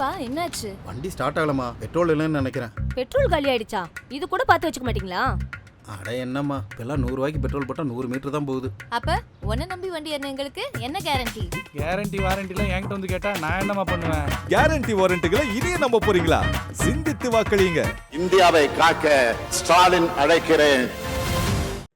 ஏன்பா என்னாச்சு? வண்டி ஸ்டார்ட் ஆகலமா, பெட்ரோல் இல்லைன்னு நினைக்கிறேன். பெட்ரோல் காலி ஆயிடுச்சா? இது கூட பார்த்து வச்சுக்க மாட்டீங்களா? அட என்னம்மா, இப்பெல்லாம் 100 ரூபாய்க்கு பெட்ரோல் போட்டால் 100 மீட்டர் தான் போகுது. அப்ப உன்னை நம்பி வண்டி ஏறினவங்களுக்கு என்ன கேரண்டி? கேரண்டி வாரண்டிலாம் என்கிட்ட வந்து கேட்டா நான் என்னமா பண்ணுவேன்? கேரண்டி வாரண்டிகளை இனியே நம்ப போறீங்களா? சிந்தித்து வாக்களியுங்க. இந்தியாவை காக்க ஸ்டாலின் அழைக்கிறேன்.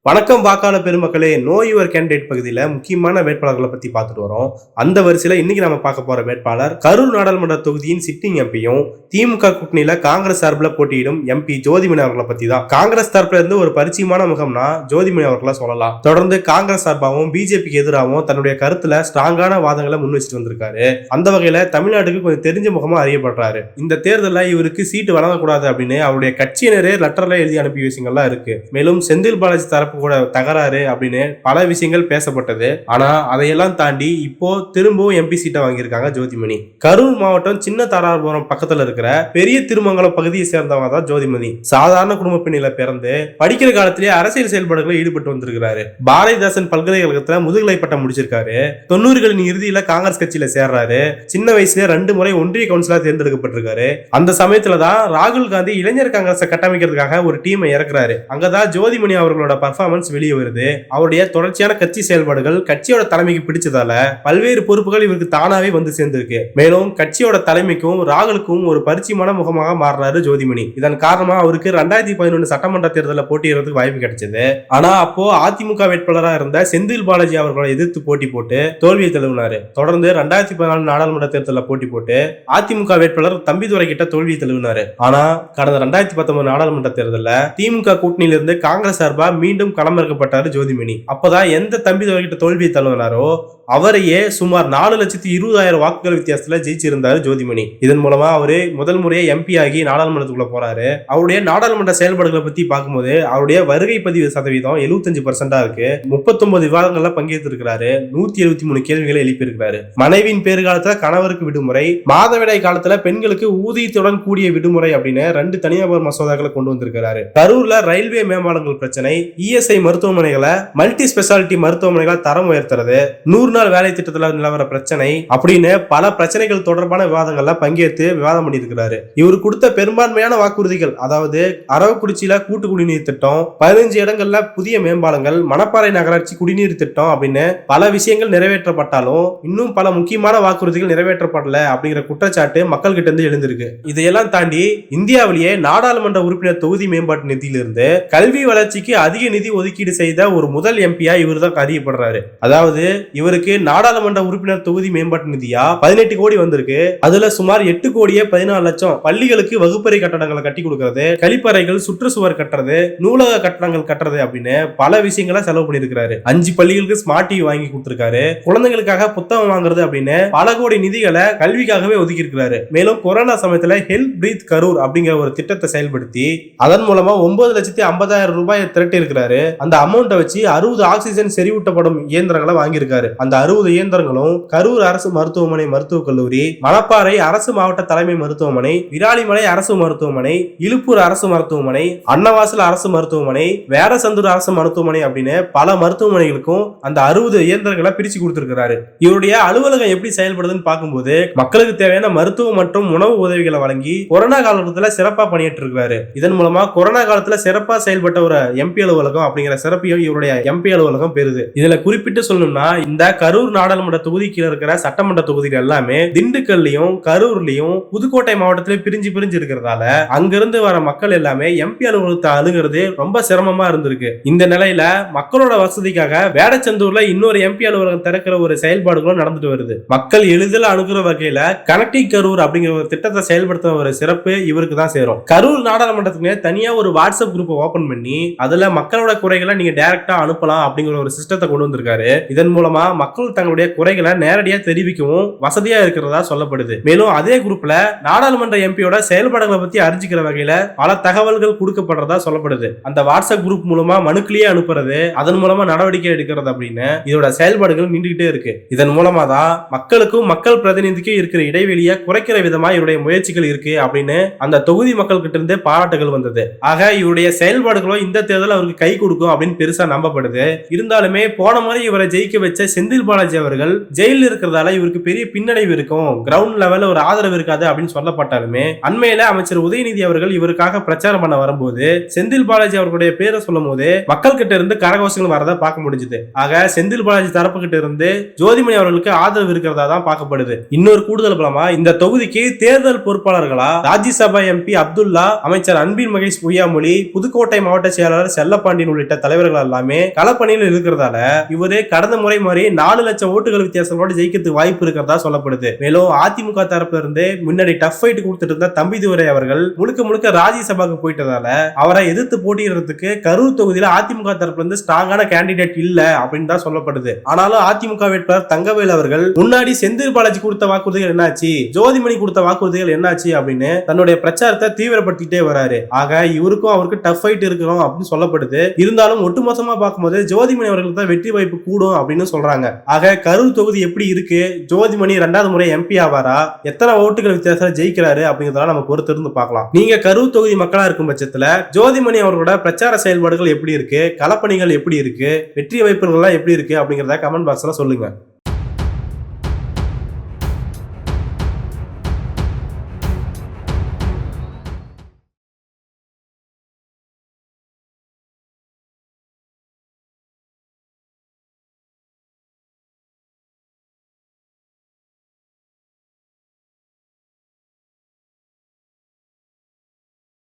வணக்கம் வாக்காளர் பெருமக்களே. நோ யுவர் கேண்டிடேட் பகுதியில் முக்கியமான வேட்பாளர்களை பற்றி பார்த்துட்டு வரோம். அந்த வரிசையில் இன்னைக்கு நம்ம பார்க்க போற வேட்பாளர் கரூர் நாடாளுமன்ற தொகுதியின் சிட்டிங் எம்பியும் திமுக கூட்டணியில காங்கிரஸ் சார்பில் போட்டியிடும் எம்பி ஜோதிமணி அவர்களை பத்தி தான். காங்கிரஸ் தரப்புல இருந்து ஒரு பரிச்சயமான முகம்னா ஜோதிமணி அவர்களை சொல்லலாம். தொடர்ந்து காங்கிரஸ் சார்பாகவும் பிஜேபிக்கு எதிராகவும் தன்னுடைய கருத்துல ஸ்ட்ராங்கான வாதங்களை முன் வச்சுட்டு வந்திருக்காரு. அந்த வகையில தமிழ்நாட்டுக்கு கொஞ்சம் தெரிஞ்ச முகமா அறியப்படுறாரு. இந்த தேர்தலில் இவருக்கு சீட்டு வழங்கக்கூடாது அப்படின்னு அவருடைய கட்சியினரே லெட்டர்ல எழுதி அனுப்பிய விஷயங்கள்லாம் இருக்கு. மேலும் செந்தில் பாலாஜி தரப்பு கூட தகராறு அப்படின்னு பல விஷயங்கள் பேசப்பட்டது. ஆனா அதையெல்லாம் தாண்டி இப்போ திரும்பவும் எம்பி சீட்டை வாங்கியிருக்காங்க ஜோதிமணி. கரூர் மாவட்டம் சின்ன தாராபுரம் பக்கத்துல இருக்கிற பெரிய திருமங்கலம் பகுதியை சேர்ந்தவங்க தான் ஜோதிமணி. சாதாரண குடும்ப பெண்ணில பிறந்து படிக்கிற காலத்திலேயே அரசியல் செயல்பாடுகளில் ஈடுபட்டு வந்திருக்கிறாரு. பாரதிதாசன் பல்கலைக்கழகத்துல முதுகலை பட்டம் முடிச்சிருக்காரு. 90களின் இறுதியில காங்கிரஸ் கட்சியில சேர்றாரு. சின்ன வயசுல 2 முறை ஒன்றிய கவுன்சிலா தேர்ந்தெடுக்கப்பட்டிருக்காரு. அந்த சமயத்துல தான் ராகுல் காந்தி இளைஞர் காங்கிரஸை கட்டமைக்கிறதுக்காக ஒரு டீமை இறக்குறாரு. அங்கதான் ஜோதிமணி அவர்களோட பர்ஃபார்மன்ஸ் வெளியே வருது. அவருடைய தொடர்ச்சியான கட்சி செயல்பாடுகள் கட்சியோட தலைமைக்கு பிடிச்சதால பல்வேறு பொறுப்புகள் இவருக்கு தானாவே வந்து சேர்ந்திருக்கு. மேலும் கட்சியோட தலைமைக்கும் ராகுலுக்கும் ஒரு பரிச்சயமான முகமாக மாறினாரு ஜோதிமணி. இதன் காரணமா அவருக்கு 2011 சட்டமன்ற தேர்தலில் போட்டியிடுறதுக்கு வாய்ப்பு கிடைச்சது. ஆனா அப்போ அதிமுக வேட்பாளராக இருந்த செந்தில் பாலாஜி அவர்களை எதிர்த்து போட்டி போட்டு தோல்வியை தழுவினாரு. தொடர்ந்து 2014 நாடாளுமன்ற தேர்தலில் போட்டி போட்டு அதிமுக வேட்பாளர் தம்பிதுரை கிட்ட தோல்வியை தழுவினாரு. ஆனா கடந்த 2019 நாடாளுமன்ற தேர்தலில் திமுக கூட்டணியிலிருந்து காங்கிரஸ் சார்பா மீண்டும் களமிறக்கப்பட்டாரு ஜோதிமணி. அப்பதான் எந்த தம்பிதுரை கிட்ட தோல்வியை தழுவினாரோ அவரையே சுமார் 4,20,000 வாக்குகள் வித்தியாசத்துல ஜெயிச்சிருந்தாரு ஜோதிமணி. இதன் மூலமா அவரு முதல் முறையே எம்பி ஆகி நாடாளுமன்றத்துக்குள்ள போறாரு. அவருடைய நாடாளுமன்ற செயல்பாடுகளை பத்தி பார்க்கும்போது அவருடைய வருகை பதிவு சதவீதம் 75% இருக்கு. 39 விவாதங்கள்ல பங்கேற்றிருக்கிறாரு. 173 கேள்விகளை எழுப்பியிருக்கிறாரு. மனைவியின் பேறு காலத்துல கணவருக்கு விடுமுறை, மாதவிடாய் காலத்துல பெண்களுக்கு ஊதியத்துடன் கூடிய விடுமுறை அப்படின்னு 2 தனிநபர் மசோதாக்களை கொண்டு வந்திருக்கிறாரு. கரூர்ல ரயில்வே மேம்பாலங்கள் பிரச்சனை, இஎஸ்ஐ மருத்துவமனைகளை மல்டி ஸ்பெஷாலிட்டி மருத்துவமனைகளை தரம் உயர்த்துறது, 100 நாள் வேலை திட்டத்தில் நிலவர பிரச்சனை அப்படின்னு பல பிரச்சனைகள் தொடர்பான விவாதங்கள்ல பங்கேற்று விவாதம் பண்ணியிருக்கிறாரு. இவர் கொடுத்த பெரும்பான்மையான வாக்குறுதிகள், அதாவது அரவக்குறிச்சியில கூட்டு குடிநீர் திட்டம், 15 இடங்கள்ல புதிய மேம்பாலங்கள், மணப்பாறை நகராட்சி குடிநீர் திட்டம் அப்படின்னு பல விஷயங்கள் நிறைவேற்றப்பட்டாலும் இன்னும் பல முக்கியமான வாக்குறுதிகள் நிறைவேற்றப்படல அப்படிங்கிற குற்றச்சாட்டு மக்கள் கிட்ட இருந்து எழுந்திருக்கு. இதையெல்லாம் தாண்டி இந்தியாவிலேயே நாடாளுமன்ற உறுப்பினர் தொகுதி மேம்பாட்டு நிதியிலிருந்து கல்வி வளர்ச்சிக்கு அதிக நிதி ஒதுக்கீடு செய்த ஒரு முதல் எம்பியா இவர் தான் அறியப்படுறாரு. அதாவது இவருக்கு நாடாளுமன்ற உறுப்பினர் தொகுதி மேம்பாட்டு நிதியா 18 கோடி வந்திருக்கு. அதுல சுமார் 8 கோடியே 14 லட்சம் பள்ளிகளுக்கு வகுப்பறை கட்டடங்களை கட்டி கொடுக்கறது, கழிப்பறைகள், சுற்றுச்சுவர் கட்டுறது, நூலக கட்டடங்கள் கட்டுறது அப்படின்னு பல விஷயங்களை செலவு பண்ணிருக்காரு. 5 பள்ளிகளுக்கு ஸ்மார்ட் டிவி வாங்கி கொடுத்திருக்காரு. குழந்தைகளுக்காக புத்தகம் வாங்குறது அப்படின்னு பல கோடி நிதிகளை கல்விக்காகவே ஒதுக்கி இருக்கிறாரு. மேலும் கொரோனா சமயத்துல ஹெல்ப் பிரீத் கரூர் அப்படிங்கிற ஒரு திட்டத்தை செயல்படுத்தி அதன் மூலமா 9,50,000 ரூபாய் திரட்டி இருக்கிறாரு. அந்த அமௌண்ட்டை வச்சு 60 ஆக்சிஜன் செறிவூட்டப்படும் இயந்திரங்களை வாங்கியிருக்காரு. அந்த 60 இயந்திரங்களும் கரூர் அரசு மருத்துவமனை மருத்துவக் கல்லூரி, மணப்பாறை அரசு மாவட்ட தலைமை மருத்துவமனை, விராலிமலை அரசு மருத்துவமனை, இலுப்பூர் அரசு மருத்துவமனை, அன்னவாசல் அரசு மருத்துவமனை, வேடசந்தூர் அரசு மருத்துவமனை அப்படின்னு பல மருத்துவமனைகளுக்கும் அந்த 60 இயந்திரங்களை பிரிச்சு கொடுத்திருக்கிறாரு. இவருடைய அலுவலகம் எப்படி செயல்படுதுன்னு பார்க்கும்போது மக்களுக்கு தேவையான மருத்துவ மற்றும் உணவு உதவிகளை வழங்கி கொரோனா காலத்துல சிறப்பா பணியாற்றி இருக்கிறாரு. இதன் மூலமா கொரோனா காலத்துல சிறப்பா செயல்பட்ட ஒரு எம்பி அலுவலகம் அப்படிங்கிற சிறப்பையும் இவருடைய எம்பி அலுவலகம் பெறுது. இதுல குறிப்பிட்டு சொல்லணும்னா இந்த கரூர் நாடாளுமன்ற தொகுதி கீழே இருக்கிற சட்டமன்ற தொகுதிகள் எல்லாமே திண்டுக்கல்லையும் கரூர்லயும் புதுக்கோட்டை மாவட்டத்திலே பிரிஞ்சு இருக்கிறதால அங்கிருந்து வர மக்கள் எல்லாமே எம்பி அலுவலகத்தை அணுகிறது ரொம்ப சிரமமா இருந்திருக்கு. இந்த நிலையில மக்களோட வசதிக்காக வேடச்சந்தூர்ல இன்னொரு எம்பி அலுவலகம் திறக்கிற ஒரு செயல்பாடுகளும் நடந்துட்டு வருது. மக்கள் எளிதில் அணுகிற வகையில கனெக்டிங் கரூர் அப்படிங்கிற ஒரு திட்டத்தை செயல்படுத்த ஒரு சிறப்பு இவருக்கு தான் சேரும். கரூர் நாடாளுமன்றத்துக்கு தனியா ஒரு வாட்ஸ்அப் குரூப் ஓபன் பண்ணி அதுல மக்களோட குறைகளை நீங்க டைரக்டா அனுப்பலாம் அப்படிங்கிற ஒரு சிஸ்டத்தை கொண்டு வந்திருக்காரு. இதன் மூலமா மக்கள் தங்களுடைய குறைகளை நேரடியா தெரிவிக்கவும் வசதியா இருக்கிறதா சொல்லப்படுது. மேலும் அதே குரூப்ல நாடாளுமன்ற எம்பியோட செயல்பாடுகளை பத்தி அறிஞ்சிக்கிற வகையில பல தகவல்கள் கொடுக்கப்படுறதா சொல்லப்படுது. அந்த வாட்ஸ்அப் குரூப் மூலமா மனுக்களையே அனுப்புறது, அதன் மூலமா நடவடிக்கை எடுக்கிறது அப்படின்னு இதோட செயல்பாடுகள் நின்றுகிட்டே இருக்கு. இதன் மூலமா தான் மக்களுக்கும் மக்கள் பிரதிநிதிக்கும் இருக்கிற இடைவெளியை குறைக்கிற விதமா இவருடைய முயற்சிகள் இருக்கு அப்படின்னு அந்த தொகுதி மக்கள் கிட்ட இருந்தே பாராட்டுகள் வந்தது. ஆக இவருடைய செயல்பாடுகளும் இந்த தேர்தல் அவருக்கு கை கொடுக்கும் அப்படின்னு பெருசா நம்பப்படுது. இருந்தாலுமே போன முறை இவரை ஜெயிக்க வச்ச செந்தில் செந்தில் பாலாஜி அவர்கள் ஜெயில இருக்கிறதால இவருக்கு பெரிய பின்னடைவு இருக்கும், கிரவுண்ட் லெவல்ல ஒரு ஆதரவு இருக்காது அப்படின்னு சொல்லப்பட்டாலுமே அண்மையில அமைச்சர் உதயநிதி அவர்கள் இவருக்காக பிரச்சாரம் பண்ண வரும்போது செந்தில் பாலாஜி அவர்களுடைய பேரை சொல்லும் போது மக்கள் கிட்ட இருந்து கரகோஷங்கள் வரதை பார்க்க முடிஞ்சது. ஆக செந்தில் பாலாஜி தரப்பு கிட்ட இருந்து ஜோதிமணி அவர்களுக்கு ஆதரவு இருக்கிறதா தான் பார்க்கப்படுது. இன்னொரு கூடுதல் பலமா இந்த தொகுதிக்கு தேர்தல் பொறுப்பாளர்களா ராஜ்யசபா எம்பி அப்துல்லா, அமைச்சர் அன்பில் மகேஷ் பொய்யாமொழி, புதுக்கோட்டை மாவட்ட செயலாளர் செல்லப்பாண்டியன் உள்ளிட்ட தலைவர்கள் எல்லாமே களப்பணியில் இருக்கிறதால இவரு கடந்த முறை மாதிரி 4 லட்சம் ஓட்டுகள் வித்தியாசத்தோட ஜெயிக்கிறதுக்கு வாய்ப்பு இருக்கிறதா சொல்லப்படுது. மேலும் அதிமுக தரப்புல இருந்து முன்னாடி டஃப் ஃபைட் கொடுத்துட்டு இருந்த தம்பிதுரை அவர்கள் முழுக்க ராஜ்யசபாக்கு போயிட்டதால அவரை எதிர்த்து போட்டியிடுறதுக்கு கரூர் தொகுதியில அதிமுக தரப்புல இருந்து ஸ்ட்ராங்கான கேண்டிடேட் இல்ல அப்படின்னு தான் சொல்லப்படுது. ஆனாலும் அதிமுக வேட்பாளர் தங்கவேல் அவர்கள் முன்னாடி செந்தில் பாலாஜி கொடுத்த வாக்குறுதிகள் என்னாச்சு, ஜோதிமணி கொடுத்த வாக்குறுதிகள் என்னாச்சு அப்படின்னு தன்னுடைய பிரச்சாரத்தை தீவிரப்படுத்திட்டே வராரு. ஆக இவருக்கும் அவருக்கு டஃப் ஃபைட் இருக்கிறோம் அப்படின்னு சொல்லப்படுது. இருந்தாலும் ஒட்டுமொத்தமா பார்க்கும்போது ஜோதிமணி அவர்களுக்கு தான் வெற்றி வாய்ப்பு கூடும் அப்படின்னு சொல்றாங்க. ஆக கரூர் தொகுதி எப்படி இருக்கு, ஜோதிமணி 2வது முறை எம்பி ஆவாரா, எத்தனை ஓட்டுகள் வித்தியாசம் ஜெயிக்கிறாரு அப்படிங்கறத நம்ம பொறுத்து இருந்து பார்க்கலாம். நீங்க கரூர் தொகுதி மக்களா இருக்கும் பட்சத்துல ஜோதிமணி அவர்களோட பிரச்சார செயல்பாடுகள் எப்படி இருக்கு, களப்பணிகள் எப்படி இருக்கு, வெற்றி வாய்ப்புகள் எப்படி இருக்கு அப்படிங்கறத கமெண்ட் பாக்ஸ்ல சொல்லுங்க.